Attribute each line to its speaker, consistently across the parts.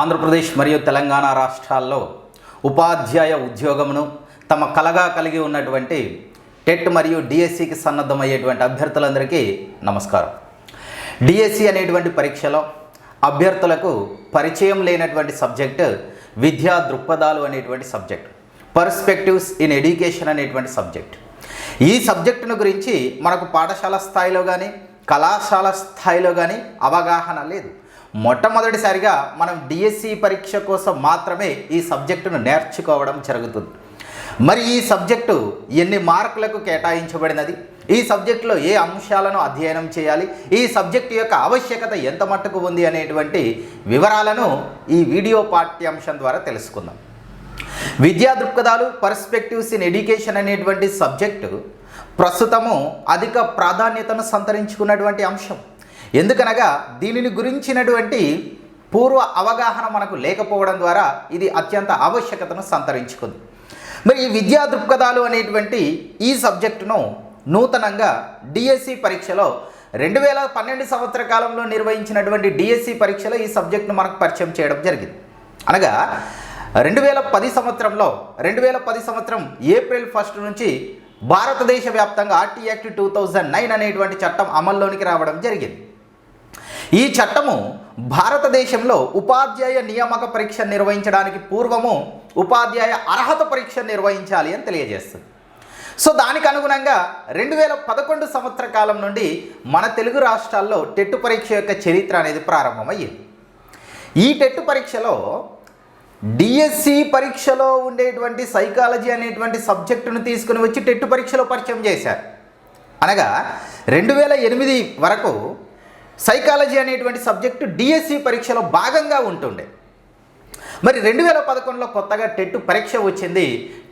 Speaker 1: ఆంధ్రప్రదేశ్ మరియు తెలంగాణ రాష్ట్రాల్లో ఉపాధ్యాయ ఉద్యోగమును తమ కలగా కలిగి ఉన్నటువంటి టెట్ మరియు డిఎస్సికి సన్నద్ధమయ్యేటువంటి అభ్యర్థులందరికీ నమస్కారం. డిఎస్సి అనేటువంటి పరీక్షలో అభ్యర్థులకు పరిచయం లేనటువంటి సబ్జెక్టు విద్యా దృక్పథాలు అనేటువంటి సబ్జెక్ట్, పర్స్పెక్టివ్స్ ఇన్ ఎడ్యుకేషన్ అనేటువంటి సబ్జెక్ట్. ఈ సబ్జెక్టును గురించి మనకు పాఠశాల స్థాయిలో కానీ కళాశాల స్థాయిలో కానీ అవగాహన లేదు. మొట్టమొదటిసారిగా మనం డిఎస్సి పరీక్ష కోసం మాత్రమే ఈ సబ్జెక్టును నేర్చుకోవడం జరుగుతుంది. మరి ఈ సబ్జెక్టు ఎన్ని మార్కులకు కేటాయించబడినది, ఈ సబ్జెక్టులో ఏ అంశాలను అధ్యయనం చేయాలి, ఈ సబ్జెక్టు యొక్క ఆవశ్యకత ఎంత మట్టుకు ఉంది అనేటువంటి వివరాలను ఈ వీడియో పాఠ్యాంశం ద్వారా తెలుసుకుందాం. విద్యా దృక్పథాలు, పర్స్పెక్టివ్స్ ఇన్ ఎడ్యుకేషన్ అనేటువంటి సబ్జెక్టు ప్రస్తుతము అధిక ప్రాధాన్యతను సంతరించుకున్నటువంటి అంశం. ఎందుకనగా దీనిని గురించినటువంటి పూర్వ అవగాహన మనకు లేకపోవడం ద్వారా ఇది అత్యంత ఆవశ్యకతను సంతరించుకుంది. మరి ఈ విద్యా దృక్పథాలు అనేటువంటి ఈ సబ్జెక్టును నూతనంగా డిఎస్సి పరీక్షలో 2012 సంవత్సర కాలంలో నిర్వహించినటువంటి డిఎస్సి పరీక్షలో ఈ సబ్జెక్టును మనకు పరిచయం చేయడం జరిగింది. అనగా 2010 సంవత్సరం ఏప్రిల్ 1 నుంచి భారతదేశ వ్యాప్తంగా ఆర్టీ యాక్ట్ 2009 అనేటువంటి చట్టం అమల్లోనికి రావడం జరిగింది. ఈ చట్టము భారతదేశంలో ఉపాధ్యాయ నియామక పరీక్ష నిర్వహించడానికి పూర్వము ఉపాధ్యాయ అర్హత పరీక్ష నిర్వహించాలి అని తెలియజేస్తుంది. సో దానికి అనుగుణంగా 2011 సంవత్సర కాలం నుండి మన తెలుగు రాష్ట్రాల్లో టెట్ పరీక్ష యొక్క చరిత్ర అనేది ప్రారంభమయ్యింది. ఈ టెట్ పరీక్షలో డిఎస్సి పరీక్షలో ఉండేటువంటి సైకాలజీ అనేటువంటి సబ్జెక్టును తీసుకుని వచ్చి టెట్ పరీక్షలో పరిచయం చేశారు. అనగా 2008 వరకు సైకాలజీ అనేటువంటి సబ్జెక్టు డిఎస్సి పరీక్షలో భాగంగా ఉంటుండే. మరి 2011లో కొత్తగా టెట్ పరీక్ష వచ్చింది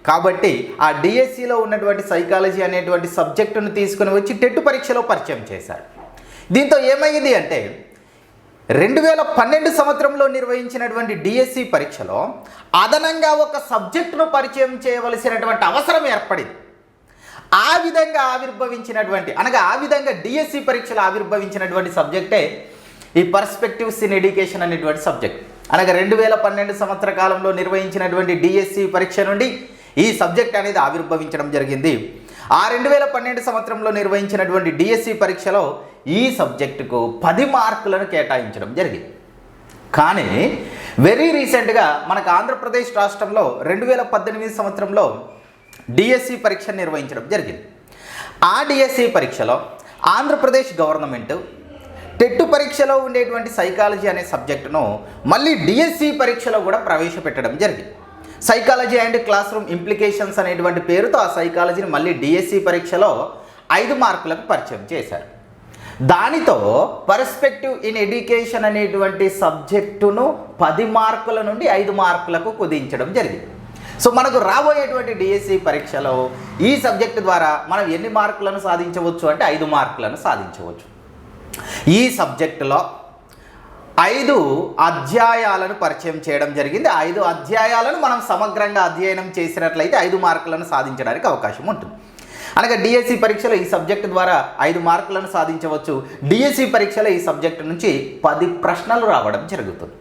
Speaker 1: కాబట్టి ఆ డిఎస్సిలో ఉన్నటువంటి సైకాలజీ అనేటువంటి సబ్జెక్టును తీసుకుని వచ్చి టెట్ పరీక్షలో పరిచయం చేశారు. దీంతో ఏమైంది అంటే 2012 సంవత్సరంలో నిర్వహించినటువంటి డిఎస్సి పరీక్షలో అదనంగా ఒక సబ్జెక్టును పరిచయం చేయవలసినటువంటి అవసరం ఏర్పడింది. ఆ విధంగా డిఎస్సి పరీక్షలో ఆవిర్భవించినటువంటి సబ్జెక్టే ఈ పర్స్పెక్టివ్స్ ఇన్ ఎడ్యుకేషన్ అనేటువంటి సబ్జెక్ట్. అనగా 2012 సంవత్సర కాలంలో నిర్వహించినటువంటి డిఎస్సి పరీక్ష నుండి ఈ సబ్జెక్ట్ అనేది ఆవిర్భవించడం జరిగింది. ఆ 2012 సంవత్సరంలో నిర్వహించినటువంటి డిఎస్సి పరీక్షలో ఈ సబ్జెక్టుకు 10 మార్కులను కేటాయించడం జరిగింది. కానీ వెరీ రీసెంట్గా మనకు ఆంధ్రప్రదేశ్ రాష్ట్రంలో 2018 సంవత్సరంలో డిఎస్సి పరీక్ష నిర్వహించడం జరిగింది. ఆ డిఎస్సి పరీక్షలో ఆంధ్రప్రదేశ్ గవర్నమెంట్ టెట్ పరీక్షలో ఉండేటువంటి సైకాలజీ అనే సబ్జెక్టును మళ్ళీ డిఎస్సి పరీక్షలో కూడా ప్రవేశపెట్టడం జరిగింది. Psychology and class room implications అనేటువంటి పేరుతో ఆ సైకాలజీని మళ్ళీ డిఎస్సి పరీక్షలో 5 మార్కులకు పరిచయం చేశారు. దానితో పర్స్పెక్టివ్ ఇన్ ఎడ్యుకేషన్ అనేటువంటి సబ్జెక్టును 10 మార్కుల నుండి 5 మార్కులకు కుదించడం జరిగింది. సో మనకు రాబోయేటువంటి డిఎస్సి పరీక్షలో ఈ సబ్జెక్టు ద్వారా మనం ఎన్ని మార్కులను సాధించవచ్చు అంటే 5 మార్కులను సాధించవచ్చు. ఈ సబ్జెక్టులో 5 అధ్యాయాలను పరిచయం చేయడం జరిగింది. 5 అధ్యాయాలను మనం సమగ్రంగా అధ్యయనం చేసినట్లయితే 5 మార్కులను సాధించడానికి అవకాశం ఉంటుంది. అనగా డిఎస్సి పరీక్షలో ఈ సబ్జెక్టు ద్వారా 5 మార్కులను సాధించవచ్చు. డిఎస్సి పరీక్షలో ఈ సబ్జెక్టు నుంచి 10 ప్రశ్నలు రావడం జరుగుతుంది.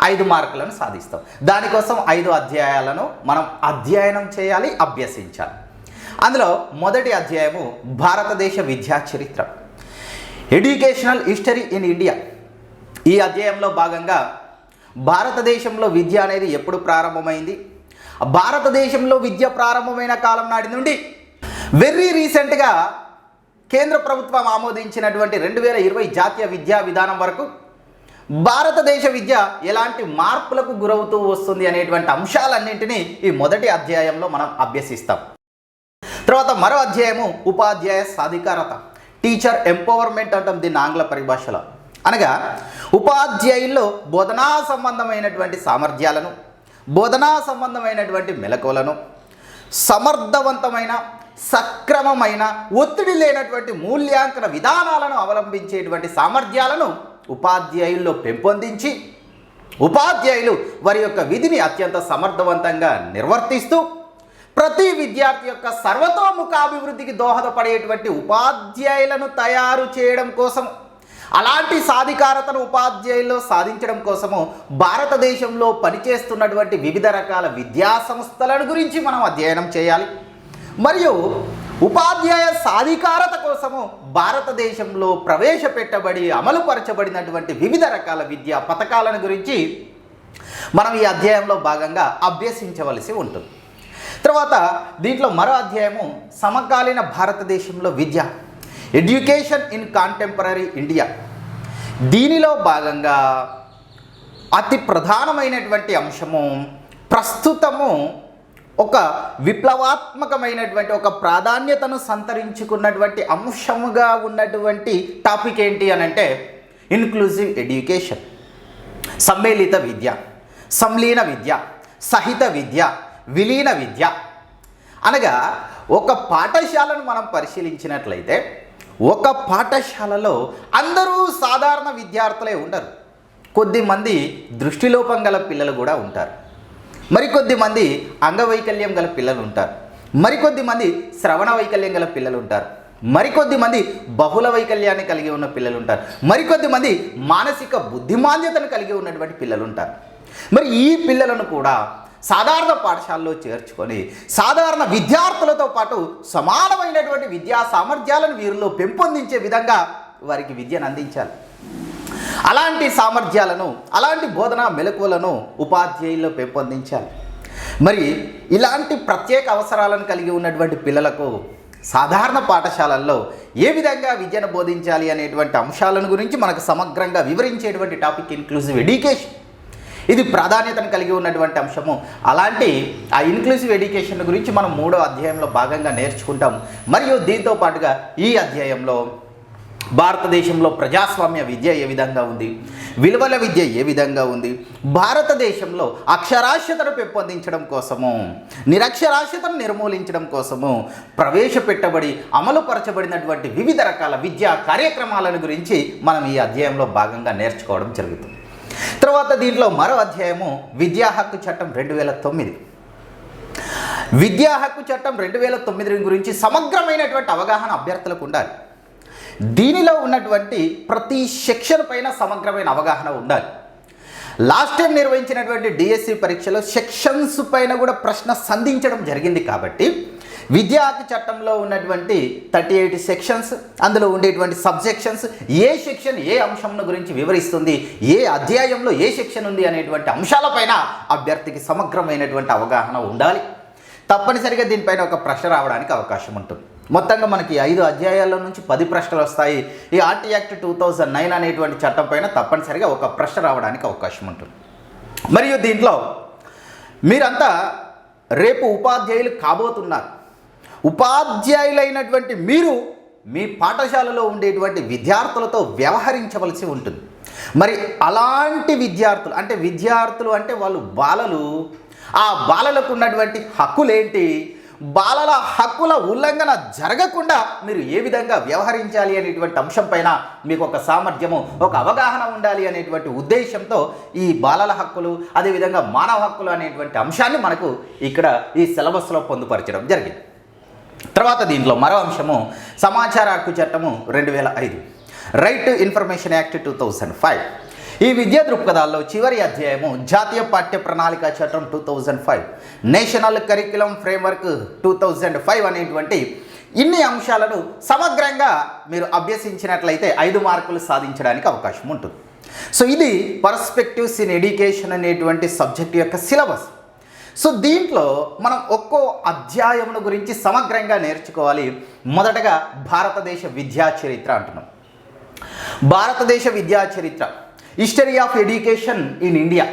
Speaker 1: 5 మార్కులను సాధిస్తాం. దానికోసం 5 అధ్యాయాలను మనం అధ్యయనం చేయాలి, అభ్యసించాలి. అందులో మొదటి అధ్యాయము భారతదేశ విద్యా చరిత్ర, ఎడ్యుకేషనల్ హిస్టరీ ఇన్ ఇండియా. ఈ అధ్యాయంలో భాగంగా భారతదేశంలో విద్య అనేది ఎప్పుడు ప్రారంభమైంది, భారతదేశంలో విద్య ప్రారంభమైన కాలం నాటి నుండి వెరీ రీసెంట్గా కేంద్ర ప్రభుత్వం ఆమోదించినటువంటి 2020 జాతీయ విద్యా విధానం వరకు భారతదేశ విద్య ఎలాంటి మార్పులకు గురవుతూ వస్తుంది అనేటువంటి అంశాలన్నింటినీ ఈ మొదటి అధ్యాయంలో మనం అభ్యసిస్తాం. తర్వాత మరో అధ్యాయము ఉపాధ్యాయ సాధికారత, టీచర్ ఎంపవర్మెంట్ అంటాం దీన్ని ఆంగ్ల పరిభాషలో. అనగా ఉపాధ్యాయుల్లో బోధనా సంబంధమైనటువంటి సామర్థ్యాలను, బోధనా సంబంధమైనటువంటి మెలకువలను, సమర్థవంతమైన సక్రమమైన ఒత్తిడి లేనటువంటి మూల్యాంకన విధానాలను అవలంబించేటువంటి సామర్థ్యాలను ఉపాధ్యాయుల్లో పెంపొందించి ఉపాధ్యాయులు వారి యొక్క విధిని అత్యంత సమర్థవంతంగా నిర్వర్తిస్తూ ప్రతి విద్యార్థి యొక్క సర్వతోముఖాభివృద్ధికి దోహదపడేటువంటి ఉపాధ్యాయులను తయారు చేయడం కోసం అలాంటి సాధికారతను ఉపాధ్యాయుల్లో సాధించడం కోసము భారతదేశంలో పనిచేస్తున్నటువంటి వివిధ రకాల విద్యా సంస్థలను గురించి మనం అధ్యయనం చేయాలి. మరియు ఉపాధ్యాయ సాధికారత కోసము భారతదేశంలో ప్రవేశపెట్టబడి అమలుపరచబడినటువంటి వివిధ రకాల విద్యా పథకాలను గురించి మనం ఈ అధ్యాయంలో భాగంగా అభ్యసించవలసి ఉంటుంది. తర్వాత దీంట్లో మరో అధ్యాయము సమకాలీన భారతదేశంలో విద్య, ఎడ్యుకేషన్ ఇన్ కాంటెంపరీ ఇండియా. దీనిలో భాగంగా అతి ప్రధానమైనటువంటి అంశము ప్రస్తుతము ఒక విప్లవాత్మకమైనటువంటి ఒక ప్రాధాన్యతను సంతరించుకున్నటువంటి అంశముగా ఉన్నటువంటి టాపిక్ ఏంటి అని అంటే ఇన్క్లూజివ్ ఎడ్యుకేషన్, సమ్మేళిత విద్య, సంలీన విద్య, సహిత విద్య, విలీన విద్య. అనగా ఒక పాఠశాలను మనం పరిశీలించినట్లయితే ఒక పాఠశాలలో అందరూ సాధారణ విద్యార్థులే ఉండరు. కొద్దిమంది దృష్టిలోపం గల పిల్లలు కూడా ఉంటారు, మరికొద్ది మంది అంగవైకల్యం గల పిల్లలు ఉంటారు, మరికొద్ది మంది శ్రవణ వైకల్యం గల పిల్లలు ఉంటారు, మరికొద్ది మంది బహుళ వైకల్యాన్ని కలిగి ఉన్న పిల్లలు ఉంటారు, మరికొద్ది మంది మానసిక బుద్ధిమాంద్యతను కలిగి ఉన్నటువంటి పిల్లలు ఉంటారు. మరి ఈ పిల్లలను కూడా సాధారణ పాఠశాలలో చేర్చుకొని సాధారణ విద్యార్థులతో పాటు సమానమైనటువంటి విద్యా సామర్థ్యాలను వీరిలో పెంపొందించే విధంగా వారికి విద్యను అందించాలి. అలాంటి సామర్థ్యాలను, అలాంటి బోధనా మెలకువలను ఉపాధ్యాయుల్లో పెంపొందించాలి. మరి ఇలాంటి ప్రత్యేక అవసరాలను కలిగి ఉన్నటువంటి పిల్లలకు సాధారణ పాఠశాలల్లో ఏ విధంగా విద్యను బోధించాలి అనేటువంటి అంశాలను గురించి మనకు సమగ్రంగా వివరించేటువంటి టాపిక్ ఇన్క్లూజివ్ ఎడ్యుకేషన్. ఇది ప్రాధాన్యతను కలిగి ఉన్నటువంటి అంశము. అలాంటి ఆ ఇన్క్లూజివ్ ఎడ్యుకేషన్ గురించి మనం 3వ అధ్యాయంలో భాగంగా నేర్చుకుంటాం. మరియు దీంతో పాటుగా ఈ అధ్యాయంలో భారతదేశంలో ప్రజాస్వామ్య విద్య ఏ విధంగా ఉంది, విలువల విద్య ఏ విధంగా ఉంది, భారతదేశంలో అక్షరాస్యతను పెంపొందించడం కోసము, నిరక్షరాస్యతను నిర్మూలించడం కోసము ప్రవేశపెట్టబడి అమలుపరచబడినటువంటి వివిధ రకాల విద్యా కార్యక్రమాలను గురించి మనం ఈ అధ్యాయంలో భాగంగా నేర్చుకోవడం జరుగుతుంది. తర్వాత దీంట్లో మరో అధ్యాయము విద్యా హక్కు చట్టం 2009. విద్యా హక్కు చట్టం 2009 గురించి సమగ్రమైనటువంటి అవగాహన అభ్యర్థులకు ఉండాలి. దీనిలో ఉన్నటువంటి ప్రతి సెక్షన్ పైన సమగ్రమైన అవగాహన ఉండాలి. లాస్ట్ టైం నిర్వహించినటువంటి డిఎస్సి పరీక్షలో సెక్షన్స్ పైన కూడా ప్రశ్న సంధించడం జరిగింది. కాబట్టి విద్యా హక్కు చట్టంలో ఉన్నటువంటి 38 సెక్షన్స్, అందులో ఉండేటువంటి సబ్సెక్షన్స్, ఏ సెక్షన్ ఏ అంశంను గురించి వివరిస్తుంది, ఏ అధ్యాయంలో ఏ సెక్షన్ ఉంది అనేటువంటి అంశాలపైన అభ్యర్థికి సమగ్రమైనటువంటి అవగాహన ఉండాలి. తప్పనిసరిగా దీనిపైన ఒక ప్రశ్న రావడానికి అవకాశం ఉంటుంది. మొత్తంగా మనకి 5 అధ్యాయాల నుంచి 10 ప్రశ్నలు వస్తాయి. ఈ ఆర్టీ యాక్ట్ 2009 అనేటువంటి చట్టం పైన తప్పనిసరిగా ఒక ప్రశ్న రావడానికి అవకాశం ఉంటుంది. మరియు దీంట్లో మీరంతా రేపు ఉపాధ్యాయులు కాబోతున్నారు. ఉపాధ్యాయులైనటువంటి మీరు మీ పాఠశాలలో ఉండేటువంటి విద్యార్థులతో వ్యవహరించవలసి ఉంటుంది. మరి అలాంటి విద్యార్థులు అంటే వాళ్ళు బాలలు, ఆ బాలలకు ఉన్నటువంటి హక్కులేంటి, బాలల హక్కుల ఉల్లంఘన జరగకుండా మీరు ఏ విధంగా వ్యవహరించాలి అనేటువంటి అంశం పైన మీకు ఒక సామర్థ్యము, ఒక అవగాహన ఉండాలి అనేటువంటి ఉద్దేశంతో ఈ బాలల హక్కులు, అదేవిధంగా మానవ హక్కులు అనేటువంటి అంశాన్ని మనకు ఇక్కడ ఈ సిలబస్లో పొందుపరచడం జరిగింది. తర్వాత దీంట్లో మరో అంశము సమాచార హక్కు చట్టము 2005, రైట్ టు ఇన్ఫర్మేషన్ యాక్ట్ 2005. ఈ విద్యా దృక్పథాల్లో చివరి అధ్యాయము జాతీయ పాఠ్య ప్రణాళిక చట్టం 2005, నేషనల్ కరిక్యులం ఫ్రేమ్వర్క్ 2005 అనేటువంటి ఇన్ని అంశాలను సమగ్రంగా మీరు అభ్యసించినట్లయితే 5 మార్కులు సాధించడానికి అవకాశం ఉంటుంది. సో ఇది పర్స్పెక్టివ్స్ ఇన్ ఎడ్యుకేషన్ అనేటువంటి సబ్జెక్ట్ యొక్క సిలబస్. సో దీంట్లో మనం ఒక్కో అధ్యాయమును గురించి సమగ్రంగా నేర్చుకోవాలి. మొదటగా భారతదేశ విద్యా చరిత్ర అంటున్నాం. భారతదేశ విద్యా చరిత్ర, history of education in India.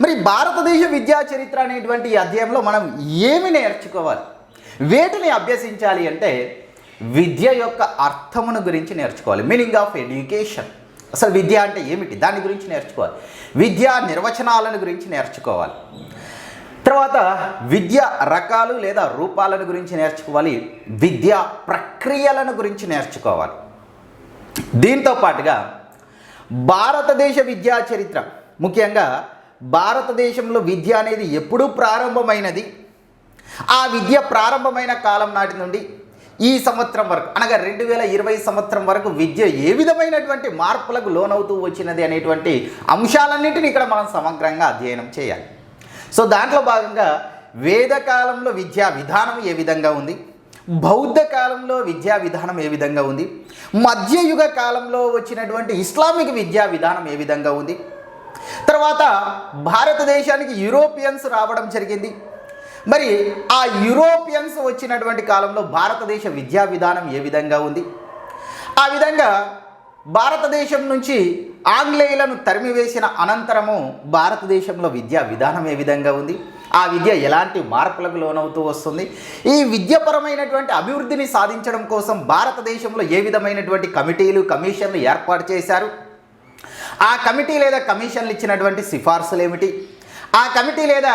Speaker 1: మరి భారతదేశ విద్యా చరిత్ర అనేటువంటి ఈ అధ్యాయంలో మనం ఏమి నేర్చుకోవాలి, వేటిని అభ్యసించాలి అంటే విద్య యొక్క అర్థమును గురించి నేర్చుకోవాలి. మీనింగ్ ఆఫ్ ఎడ్యుకేషన్, అసలు విద్య అంటే ఏమిటి దాని గురించి నేర్చుకోవాలి. విద్యా నిర్వచనాలను గురించి నేర్చుకోవాలి. తర్వాత విద్యా రకాలు లేదా రూపాలను గురించి నేర్చుకోవాలి. విద్యా ప్రక్రియలను గురించి నేర్చుకోవాలి. దీంతో పాటుగా భారతదేశ విద్యా చరిత్ర, ముఖ్యంగా భారతదేశంలో విద్య అనేది ఎప్పుడు ప్రారంభమైనది, ఆ విద్య ప్రారంభమైన కాలం నాటి నుండి ఈ సంవత్సరం వరకు అనగా 2020 సంవత్సరం వరకు విద్య ఏ విధమైనటువంటి మార్పులకు లోనవుతూ వచ్చినది అనేటువంటి అంశాలన్నింటినీ ఇక్కడ మనం సమగ్రంగా అధ్యయనం చేయాలి. సో దాంట్లో భాగంగా వేదకాలంలో విద్యా విధానం ఏ విధంగా ఉంది, బౌద్ధ కాలంలో విద్యా విధానం ఏ విధంగా ఉంది, మధ్యయుగ కాలంలో వచ్చినటువంటి ఇస్లామిక్ విద్యా విధానం ఏ విధంగా ఉంది, తర్వాత భారతదేశానికి యూరోపియన్స్ రావడం జరిగింది. మరి ఆ యూరోపియన్స్ వచ్చినటువంటి కాలంలో భారతదేశ విద్యా విధానం ఏ విధంగా ఉంది, ఆ విధంగా భారతదేశం నుంచి ఆంగ్లేయులను తరిమివేసిన అనంతరము భారతదేశంలో విద్యా విధానం ఏ విధంగా ఉంది, ఆ విద్య ఎలాంటి మార్పులకు లోనవుతూ వస్తుంది, ఈ విద్యాపరమైనటువంటి అభివృద్ధిని సాధించడం కోసం భారతదేశంలో ఏ విధమైనటువంటి కమిటీలు కమిషన్లు ఏర్పాటు చేశారు, ఆ కమిటీ లేదా కమిషన్లు ఇచ్చినటువంటి సిఫార్సులు ఏమిటి, ఆ కమిటీ లేదా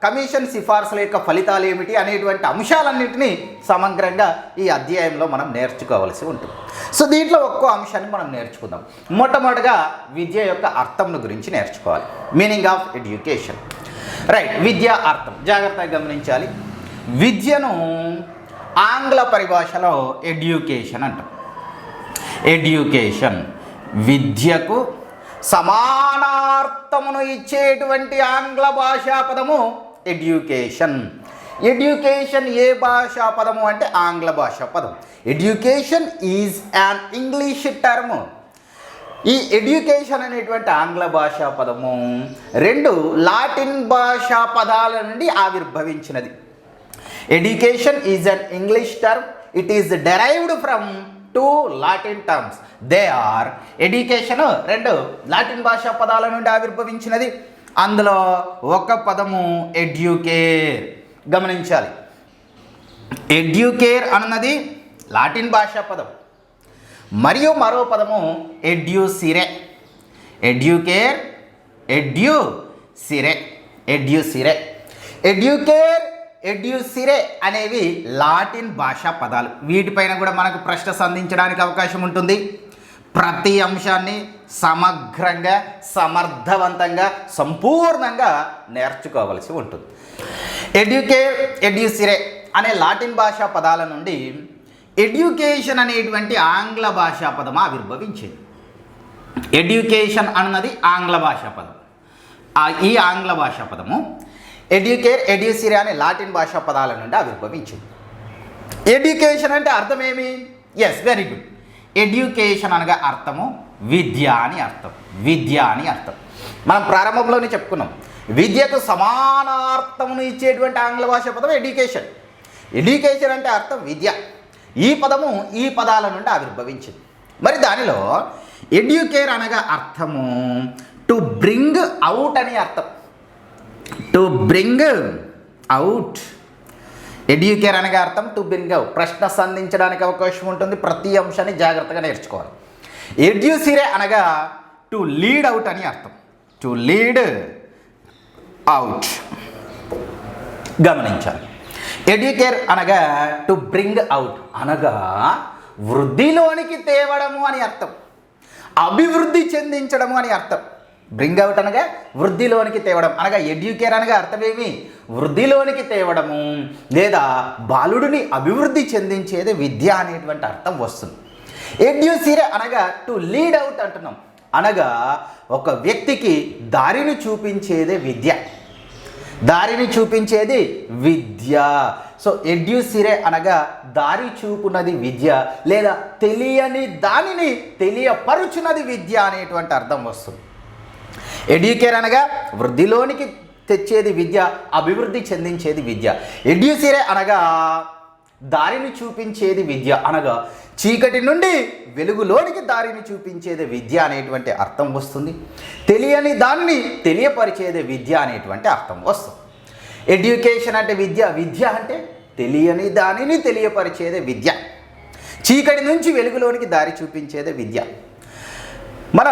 Speaker 1: కమిషన్ సిఫార్సుల యొక్క ఫలితాలు ఏమిటి అనేటువంటి అంశాలన్నింటినీ సమగ్రంగా ఈ అధ్యాయంలో మనం నేర్చుకోవాల్సి ఉంటుంది. సో దీంట్లో ఒక్కో అంశాన్ని మనం నేర్చుకుందాం. మొట్టమొదటిగా విద్య యొక్క అర్థంను గురించి నేర్చుకోవాలి. Meaning of education. రైట్, విద్య అర్థం జాగ్రత్తగా గమనించాలి. విద్యను ఆంగ్ల పరిభాషలో ఎడ్యుకేషన్ అంటాం. ఎడ్యుకేషన్ విద్యకు సమానార్థమును ఇచ్చేటువంటి ఆంగ్ల భాషా పదము ఎడ్యుకేషన్. ఎడ్యుకేషన్ ఏ భాషా పదము అంటే ఆంగ్ల భాషా పదం. Education is an English term. ఈ ఎడ్యుకేషన్ అనేటువంటి ఆంగ్ల భాషా పదము 2 లాటిన్ భాషా పదాల నుండి ఆవిర్భవించినది. Education is an English term. It is derived from 2 Latin terms. They are education 2 Latin భాషా పదాల నుండి ఆవిర్భవించినది. అందులో ఒక పదము ఎడ్యుకేర్. గమనించాలి, ఎడ్యుకేర్ అన్నది లాటిన్ భాషా పదం మరియు మరో పదము ఎడ్యూసిరే. ఎడ్యుకేర్, ఎడ్యూసిరే, ఎడ్యూసిరే. ఎడ్యుకేర్, ఎడ్యూసిరే అనేవి లాటిన్ భాషా పదాలు. వీటిపైన కూడా మనకు ప్రశ్న సంధించడానికి అవకాశం ఉంటుంది. ప్రతి అంశాన్ని సమగ్రంగా సమర్థవంతంగా సంపూర్ణంగా నేర్చుకోవలసి ఉంటుంది. ఎడ్యుకేర్, ఎడ్యూసిరే అనే లాటిన్ భాషా పదాల నుండి ఎడ్యుకేషన్ అనేటువంటి ఆంగ్ల భాషా పదం ఆవిర్భవించింది. ఎడ్యుకేషన్ అన్నది ఆంగ్ల భాషా పదం. ఈ ఆంగ్ల భాషా పదము ఎడ్యుకేర్, ఎడ్యూసిరే అనే లాటిన్ భాషా పదాల నుండి ఆవిర్భవించింది. ఎడ్యుకేషన్ అంటే అర్థం ఏమి? Yes, very good. ఎడ్యుకేషన్ అనగా అర్థము విద్య అని అర్థం. విద్య అని అర్థం. మనం ప్రారంభంలోనే చెప్పుకున్నాం, విద్యకు సమానార్థమును ఇచ్చేటువంటి ఆంగ్ల భాష పదం ఎడ్యుకేషన్. ఎడ్యుకేషన్ అంటే అర్థం విద్య. ఈ పదము ఈ పదాల నుండి ఆవిర్భవించింది. మరి దానిలో ఎడ్యుకేర్ అనగా అర్థము టు బ్రింగ్ అవుట్ అని అర్థం. To bring out. ఎడ్యుకేర్ అనగా అర్థం టు బ్రింగ్ అవుట్. ప్రశ్న సంధించడానికి అవకాశం ఉంటుంది. ప్రతి అంశాన్ని జాగ్రత్తగా నేర్చుకోవాలి. ఎడ్యూసిరే అనగా టు లీడ్ అవుట్ అని అర్థం. To lead out. గమనించాలి, ఎడ్యుకేర్ అనగా టు బ్రింగ్ అవుట్ అనగా వృద్ధిలోనికి తేవడము అని అర్థం. అభివృద్ధి చెందించడము అని అర్థం. బ్రింగ్ అవుట్ అనగా వృద్ధిలోనికి తేవడం అనగా ఎడ్యుకేర్ అనగా అర్థమేమి? వృద్ధిలోనికి తేవడము లేదా బాలుడిని అభివృద్ధి చెందించేది విద్య అనేటువంటి అర్థం వస్తుంది. ఎడ్యూసిరే అనగా టు లీడ్ అవుట్ అంటున్నాం. అనగా ఒక వ్యక్తికి దారిని చూపించేదే విద్య. దారిని చూపించేది విద్య. సో ఎడ్యూసిరే అనగా దారి చూపునది విద్య లేదా తెలియని దానిని తెలియపరుచున్నది విద్య అనేటువంటి అర్థం వస్తుంది. ఎడ్యుకేర్ అనగా వృద్ధిలోనికి తెచ్చేది విద్య, అభివృద్ధి చెందించేది విద్య. ఎడ్యూసిరే అనగా దారిని చూపించేది విద్య అనగా చీకటి నుండి వెలుగులోనికి దారిని చూపించేది విద్య అనేటువంటి అర్థం వస్తుంది. తెలియని దానిని తెలియపరిచేది విద్య అనేటువంటి అర్థం వస్తుంది. ఎడ్యుకేషన్ అంటే విద్య, విద్య అంటే తెలియని దానిని తెలియపరిచేదే విద్య. చీకటి నుంచి వెలుగులోనికి దారి చూపించేదే విద్య. మన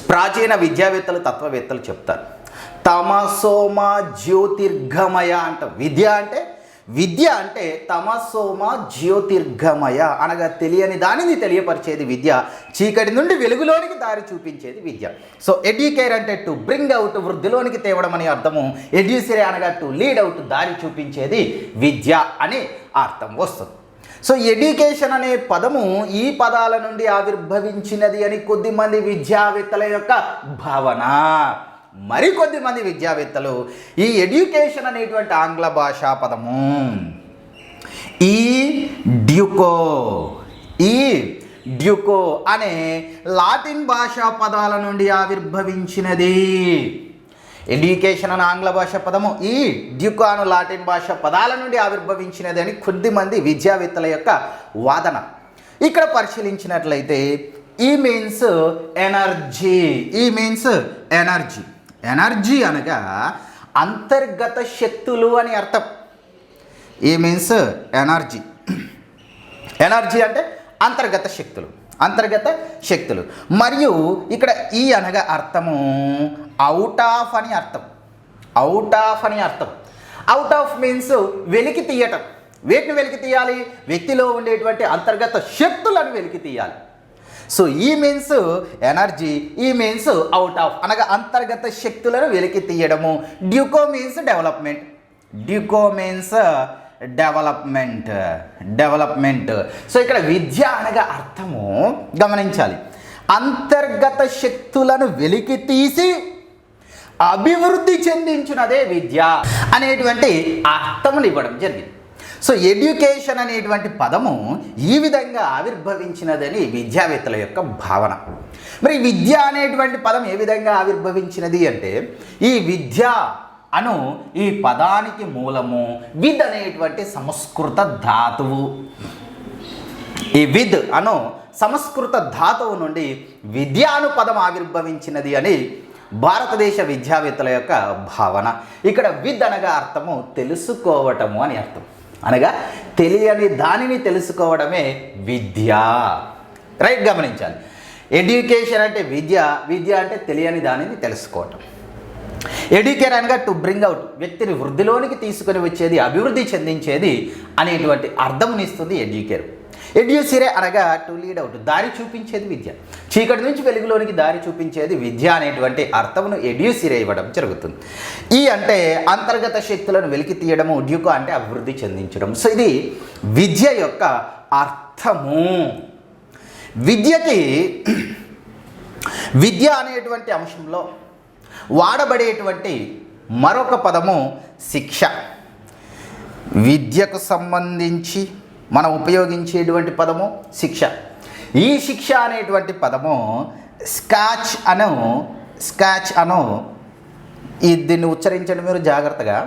Speaker 1: ప్రాచీన విద్యావేత్తలు తత్వవేత్తలు చెప్తారు, తమసోమ జ్యోతిర్గమయ అంట. విద్య అంటే విద్య అంటే తమసోమ జ్యోతిర్గమయ అనగా తెలియని దానిని తెలియపరిచేది విద్య, చీకటి నుండి వెలుగులోనికి దారి చూపించేది విద్య. సో ఎడ్యుకేర్ అంటే టు బ్రింగ్ అవుట్, వృద్ధిలోనికి తేవడం అని అర్థము. ఎడ్యూసిరే అనగా టు లీడ్ అవుట్, దారి చూపించేది విద్య అని అర్థం వస్తుంది. సో ఎడ్యుకేషన్ అనే పదము ఈ పదాల నుండి ఆవిర్భవించినది అని కొద్దిమంది విద్యావేత్తల యొక్క భావన. మరికొద్ది మంది విద్యావేత్తలు ఈ ఎడ్యుకేషన్ అనేటువంటి ఆంగ్ల భాషా పదము ఈ డ్యూకో అనే లాటిన్ భాషా పదాల నుండి ఆవిర్భవించినది. ఎడ్యుకేషన్ అనే ఆంగ్ల భాష పదము ఈ డ్యూకో అను లాటిన్ భాష పదాల నుండి ఆవిర్భవించినది అని కొద్దిమంది విద్యావేత్తల యొక్క వాదన. ఇక్కడ పరిశీలించినట్లయితే ఈ మీన్స్ ఎనర్జీ అనగా అంతర్గత శక్తులు అని అర్థం. ఈ మీన్స్ ఎనర్జీ అంటే అంతర్గత శక్తులు. మరియు ఇక్కడ ఈ అనగా అర్థము అవుట్ ఆఫ్ అని అర్థం. అవుట్ ఆఫ్ మీన్స్ వెలికి తీయటం. వేటిని వెలికి తీయాలి? వ్యక్తిలో ఉండేటువంటి అంతర్గత శక్తులను వెలికి తీయాలి. So E means energy, E means out of అనగా అంతర్గత శక్తులను వెలికి తీయడము. డ్యూకో మీన్స్ డెవలప్మెంట్. సో ఇక్కడ విద్య అనగా అర్థము గమనించాలి, అంతర్గత శక్తులను వెలికి తీసి అభివృద్ధి చెందించినదే విద్య అనేటువంటి అర్థమును ఇవ్వడం జరిగింది. సో ఎడ్యుకేషన్ అనేటువంటి పదము ఈ విధంగా ఆవిర్భవించినదని విద్యావేత్తల యొక్క భావన. మరి విద్య అనేటువంటి పదం ఏ విధంగా ఆవిర్భవించినది అంటే, ఈ విద్య అను ఈ పదానికి మూలము విద్ అనేటువంటి సంస్కృత ధాతువు. ఈ విద్ అను సంస్కృత ధాతువు నుండి విద్య అను పదం ఆవిర్భవించినది అని భారతదేశ విద్యావేత్తల యొక్క భావన. ఇక్కడ విద్ అనగా అర్థము తెలుసుకోవటము అని అర్థం. అనగా తెలియని దానిని తెలుసుకోవడమే విద్య. రైట్, గమనించాలి. ఎడ్యుకేషన్ అంటే విద్య అంటే తెలియని దానిని తెలుసుకోవటం. ఎడ్యుకేర్ అనగా టు బ్రింగ్ అవుట్, వ్యక్తిని వృద్ధిలోనికి తీసుకొని వచ్చేది, అభివృద్ధి చెందించేది అనేటువంటి అర్థమునిస్తుంది ఎడ్యుకేర్. ఎడ్యూసిరే అనగా టు లీడ్ అవుట్, దారి చూపించేది విద్య, చీకటి నుంచి వెలుగులోనికి దారి చూపించేది విద్య అనేటువంటి అర్థమును ఎడ్యూసిరే ఇవ్వడం జరుగుతుంది. ఈ అంటే అంతర్గత శక్తులను వెలికి తీయడము, డ్యూకో అంటే అభివృద్ధి చెందించడం. సో ఇది విద్య యొక్క అర్థము. విద్య అనేటువంటి అంశంలో వాడబడేటువంటి మరొక పదము శిక్ష. విద్యకు సంబంధించి మనం ఉపయోగించేటువంటి పదము శిక్ష. ఈ శిక్ష అనేటువంటి పదము స్కాచ్ అను దీన్ని ఉచ్చరించండి మీరు జాగ్రత్తగా.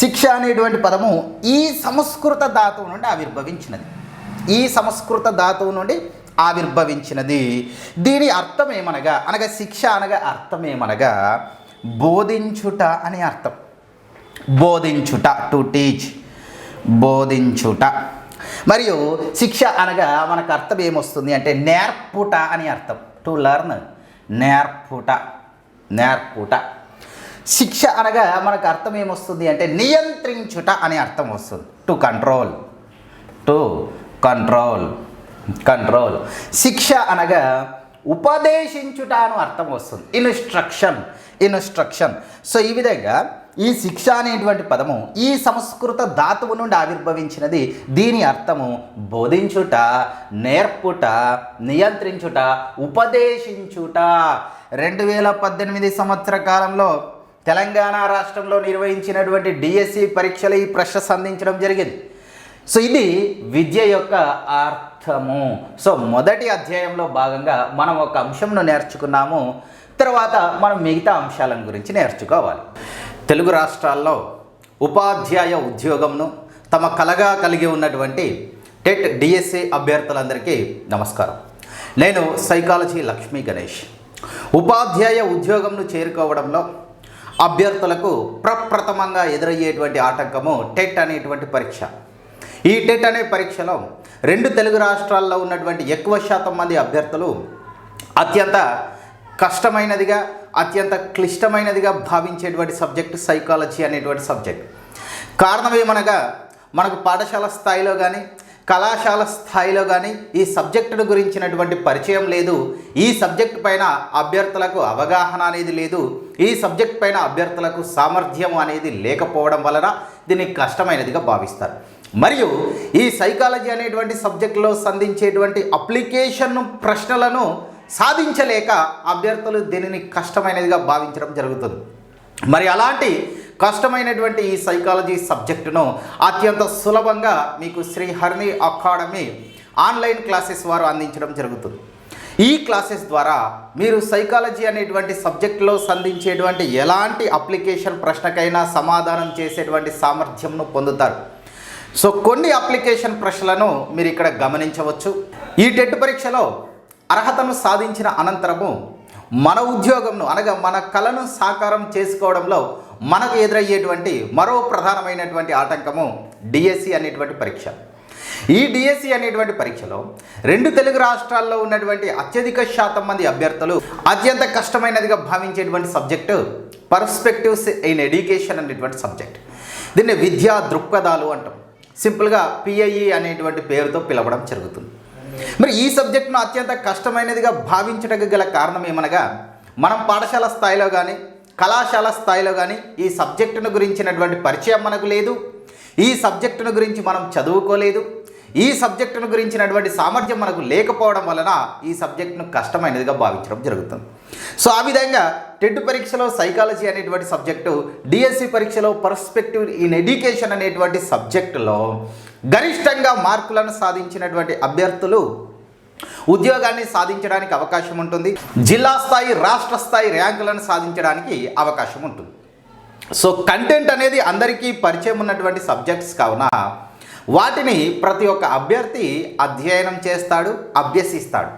Speaker 1: శిక్ష అనేటువంటి పదము ఈ సంస్కృత ధాతువు నుండి ఆవిర్భవించినది. దీని అర్థం అనగా శిక్ష అనగా అర్థం ఏమనగా బోధించుట అని అర్థం. బోధించుట, టు టీచ్, బోధించుట. మరియు శిక్ష అనగా మనకు అర్థం ఏమొస్తుంది అంటే నేర్పుట అని అర్థం. టు లెర్న్, నేర్పుట. శిక్ష అనగా మనకు అర్థం ఏమొస్తుంది అంటే నియంత్రించుట అని అర్థం వస్తుంది. To control. శిక్ష అనగా ఉపదేశించుట అని అర్థం వస్తుంది. ఇన్స్ట్రక్షన్. సో ఈ విధంగా ఈ శిక్ష అనేటువంటి పదము ఈ సంస్కృత ధాతువు నుండి ఆవిర్భవించినది. దీని అర్థము బోధించుట, నేర్పుట, నియంత్రించుట, ఉపదేశించుట. 2018 సంవత్సర కాలంలో తెలంగాణ రాష్ట్రంలో నిర్వహించినటువంటి డిఎస్సి పరీక్షలు ఈ ప్రశ్న సంధించడం జరిగింది. సో ఇది విద్య యొక్క అర్థము. సో మొదటి అధ్యాయంలో భాగంగా మనం ఒక అంశంను నేర్చుకున్నాము. తర్వాత మనం మిగతా అంశాలను గురించి నేర్చుకోవాలి. తెలుగు రాష్ట్రాల్లో ఉపాధ్యాయ ఉద్యోగంను తమ కలగా కలిగి ఉన్నటువంటి టెట్ డిఎస్సి అభ్యర్థులందరికీ నమస్కారం. నేను సైకాలజీ లక్ష్మీ గణేష్. ఉపాధ్యాయ ఉద్యోగంను చేరుకోవడంలో అభ్యర్థులకు ప్రప్రథమంగా ఎదురయ్యేటువంటి ఆటంకము టెట్ అనేటువంటి పరీక్ష. ఈ టెట్ అనే పరీక్షలో 2 తెలుగు రాష్ట్రాల్లో ఉన్నటువంటి ఎక్కువ శాతం మంది అభ్యర్థులు అత్యంత కష్టమైనదిగా, అత్యంత క్లిష్టమైనదిగా భావించేటువంటి సబ్జెక్టు సైకాలజీ అనేటువంటి సబ్జెక్ట్. కారణం ఏమనగా మనకు పాఠశాల స్థాయిలో కానీ కళాశాల స్థాయిలో కానీ ఈ సబ్జెక్టును గురించినటువంటి పరిచయం లేదు, ఈ సబ్జెక్ట్ పైన అభ్యర్థులకు అవగాహన అనేది లేదు, ఈ సబ్జెక్ట్ పైన అభ్యర్థులకు సామర్థ్యం అనేది లేకపోవడం వలన దీన్ని కష్టమైనదిగా భావిస్తారు. మరియు ఈ సైకాలజీ అనేటువంటి సబ్జెక్టులో సంధించేటువంటి అప్లికేషన్ ప్రశ్నలను సాధించలేక అభ్యర్థులు దీనిని కష్టమైనదిగా భావించడం జరుగుతుంది. మరి అలాంటి కష్టమైనటువంటి ఈ సైకాలజీ సబ్జెక్టును అత్యంత సులభంగా మీకు Sri Harini Academy online classes వారు అందించడం జరుగుతుంది. ఈ క్లాసెస్ ద్వారా మీరు సైకాలజీ అనేటువంటి సబ్జెక్టులో సంధించేటువంటి ఎలాంటి అప్లికేషన్ ప్రశ్నకైనా సమాధానం చేసేటువంటి సామర్థ్యంను పొందుతారు. సో కొన్ని అప్లికేషన్ ప్రశ్నలను మీరు ఇక్కడ గమనించవచ్చు. ఈ టెట్ పరీక్షలో అర్హతను సాధించిన అనంతరము మన ఉద్యోగంను అనగా మన కళను సాకారం చేసుకోవడంలో మనకు ఎదురయ్యేటువంటి మరో ప్రధానమైనటువంటి ఆటంకము డిఎస్సి అనేటువంటి పరీక్ష. ఈ డిఎస్సి అనేటువంటి పరీక్షలో 2 తెలుగు రాష్ట్రాల్లో ఉన్నటువంటి అత్యధిక శాతం మంది అభ్యర్థులు అత్యంత కష్టమైనదిగా భావించేటువంటి సబ్జెక్టు పర్స్పెక్టివ్స్ ఇన్ ఎడ్యుకేషన్ అనేటువంటి సబ్జెక్ట్. దీన్ని విద్యా దృక్పథాలు అంటాం, సింపుల్గా పిఐఈ అనేటువంటి పేరుతో పిలవడం జరుగుతుంది. మరి ఈ సబ్జెక్టును అత్యంత కష్టమైనదిగా భావించడానికి గల కారణం ఏమనగా మనం పాఠశాల స్థాయిలో కానీ కళాశాల స్థాయిలో కానీ ఈ సబ్జెక్టును గురించినటువంటి పరిచయం మనకు లేదు, ఈ సబ్జెక్టును గురించి మనం చదువుకోలేదు, ఈ సబ్జెక్టును గురించినటువంటి సామర్థ్యం మనకు లేకపోవడం వలన ఈ సబ్జెక్టును కష్టమైనదిగా భావించడం జరుగుతుంది. సో ఆ విధంగా టెట్ పరీక్షలో సైకాలజీ అనేటువంటి సబ్జెక్టు, డిఎస్సి పరీక్షలో పర్స్పెక్టివ్ ఇన్ ఎడ్యుకేషన్ అనేటువంటి సబ్జెక్టులో గరిష్టంగా మార్కులను సాధించినటువంటి అభ్యర్థులు ఉద్యోగాన్ని సాధించడానికి అవకాశం ఉంటుంది, జిల్లా స్థాయి రాష్ట్ర స్థాయి ర్యాంకులను సాధించడానికి అవకాశం ఉంటుంది. సో కంటెంట్ అనేది అందరికీ పరిచయం ఉన్నటువంటి సబ్జెక్ట్స్ కావున వాటిని ప్రతి ఒక్క అభ్యర్థి అధ్యయనం చేస్తాడు, అభ్యసిస్తాడు.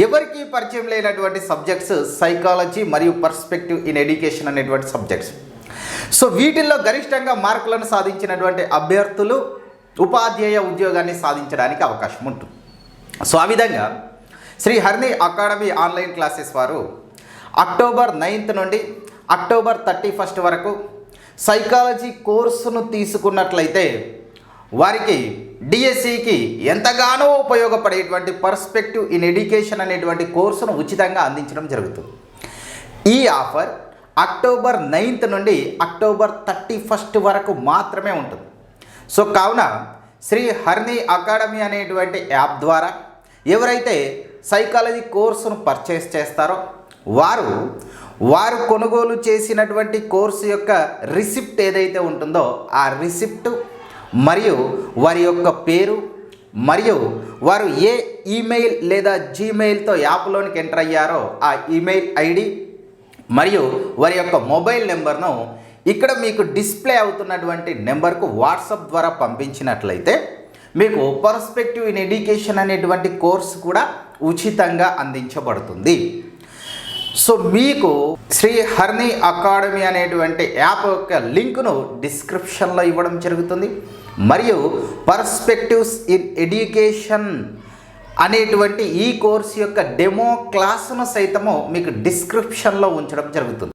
Speaker 1: ఎవరికి పరిచయం లేనటువంటి సబ్జెక్ట్స్ సైకాలజీ మరియు పర్స్పెక్టివ్ ఇన్ ఎడ్యుకేషన్ అనేటువంటి సబ్జెక్ట్స్. సో వీటిల్లో గరిష్టంగా మార్కులను సాధించినటువంటి అభ్యర్థులు ఉపాధ్యాయ ఉద్యోగాన్ని సాధించడానికి అవకాశం ఉంటుంది. సో ఆ విధంగా Sri Harini Academy online classes వారు అక్టోబర్ 9th నుండి అక్టోబర్ 31st వరకు సైకాలజీ కోర్సును తీసుకున్నట్లయితే వారికి డిఎస్సికి ఎంతగానో ఉపయోగపడేటువంటి పర్స్పెక్టివ్ ఇన్ ఎడ్యుకేషన్ అనేటువంటి కోర్సును ఉచితంగా అందించడం జరుగుతుంది. ఈ ఆఫర్ అక్టోబర్ 9th నుండి అక్టోబర్ 31st వరకు మాత్రమే ఉంటుంది. సో కావున శ్రీ హరిణి అకాడమీ అనేటువంటి యాప్ ద్వారా ఎవరైతే సైకాలజీ కోర్సును పర్చేస్ చేస్తారో వారు కొనుగోలు చేసినటువంటి కోర్సు యొక్క రిసిప్ట్ ఏదైతే ఉంటుందో ఆ రిసిప్ట్ మరియు వారి యొక్క పేరు మరియు వారు ఏ ఈమెయిల్ లేదా జీమెయిల్తో యాప్లోనికి ఎంటర్ అయ్యారో ఆ ఈమెయిల్ ఐడి మరియు వారి యొక్క మొబైల్ నెంబర్ను ఇక్కడ మీకు డిస్ప్లే అవుతున్నటువంటి నెంబర్కు వాట్సాప్ ద్వారా పంపించినట్లయితే మీకు పర్స్పెక్టివ్ ఇన్ ఎడ్యుకేషన్ అనేటువంటి కోర్సు కూడా ఉచితంగా అందించబడుతుంది. సో మీకు శ్రీ హరిణి అకాడమీ అనేటువంటి యాప్ యొక్క లింకును డిస్క్రిప్షన్లో ఇవ్వడం జరుగుతుంది. మరియు పర్స్పెక్టివ్స్ ఇన్ ఎడ్యుకేషన్ అనేటువంటి ఈ కోర్సు యొక్క డెమో క్లాసును సైతము మీకు డిస్క్రిప్షన్లో ఉంచడం జరుగుతుంది.